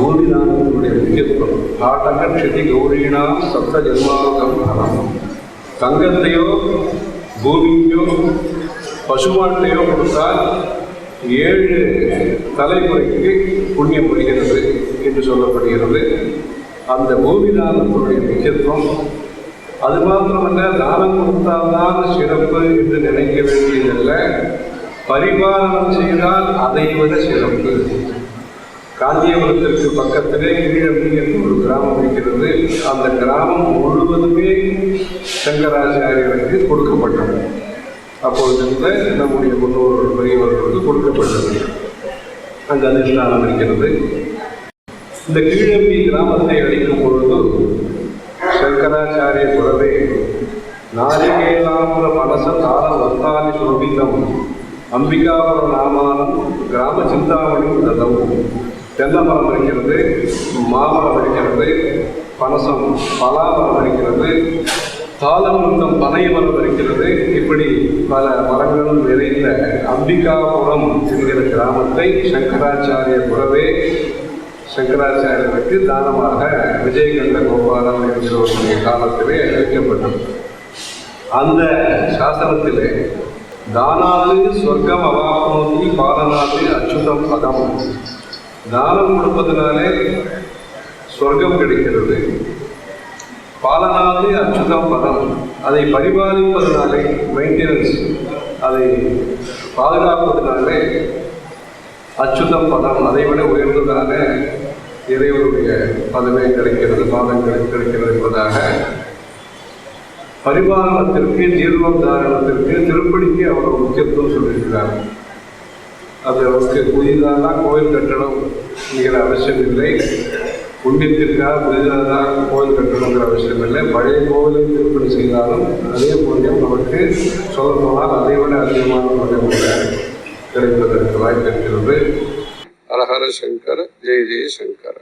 பூமிதானத்தினுடைய முக்கியத்துவம். ஆட்டக க்ஷதி கௌரீனா சப்த ஜன்மாவகம் பலம். தங்கத்தையோ பூமியோ பசுமாட்டையோ கொடுத்தால் 7 தலைமுறைக்கு புண்ணியம் வருகிறது என்று சொல்லப்படுகிறது. அந்த பூமிதானத்தினுடைய முக்கியத்துவம். அது மாத்திரமல்ல, தானம் கொடுத்தால்தான் சிறப்பு என்று நினைக்க வேண்டியதல்ல, பரிபாலனம் செய்தால் அதை விட சிறப்பு. காஞ்சிபுரத்திற்கு பக்கத்திலே கீழம்பி என்று ஒரு கிராமம் இருக்கிறது. அந்த கிராமம் முழுவதுமே சங்கராச்சாரியருக்கு கொடுக்கப்பட்டது. அப்பொழுது நம்முடைய முன்னோர்கள் பெரியவர்களுக்கு கொடுக்கப்பட்டது. அங்கு அதிஷ்டானம் இருக்கிறது. இந்த கீழம்பி கிராமத்தை அளிக்கும் பொழுது சங்கராச்சாரிய குலவே நாரிகேலாம்பர மனச தார வத்தாலி சுரபிதம் அம்பிகாபுர நாமானம் கிராம சிந்தாமணி ததம். தென்னை மரம் இருக்கிறது, மாமரம் இருக்கிறது, பனசம் பலாமரம் இருக்கிறது, தாளமுத்தம் பனை மரம் இருக்கிறது. இப்படி பல மரங்களும் நிறைந்த அம்பிகாபுரம் என்கிற கிராமத்தை சங்கராச்சாரிய குலவே சங்கராச்சாரியருக்கு தானமாக விஜயகண்ட கோபாலம் என்கிறவருடைய காலத்திலே அளிக்கப்பட்டது. அந்த சாசனத்திலே தானாது சொர்க்கம் அவாப்னோதி பாலனாது அச்சுதம் பதம். தானம் கொடுப்பதனாலே சொர்க்கம் கிடைக்கிறது. பாலனாது அச்சுதம் பதம், அதை பரிபாலிப்பதனாலே மெயின்டெனன்ஸ், அதை பாதுகாப்பதனாலே அச்சுதம் பதம், அதை விட உயர்ந்ததான இறைவனுடைய பதமே கிடைக்கிறது, பாதங்கள் கிடைக்கிறது என்பதாக பரிபாலனத்திற்கு ஜீர்ணோத்தாரணத்திற்கு திருப்பணிக்கு அவர் முக்கியத்துவம் சொல்லியிருக்கிறார். அது அவருக்கு புதிதாக கோயில் கட்டணம் என்கிற அவசியம் இல்லை, புண்ணியத்திற்காக புதிதாக கோயில் கட்டணுங்கிற அவசியம் இல்லை. பழைய கோவிலை திருப்பணி செய்தாலும் அதே புண்ணியம் நமக்கு சொல்ல போனால் அதை விட அதிகமான புண்ணியம் கிடைப்பதற்கு வாய்ப்பு இருக்கிறது. ஹர ஹர சங்கர, ஜெய ஜெய சங்கர.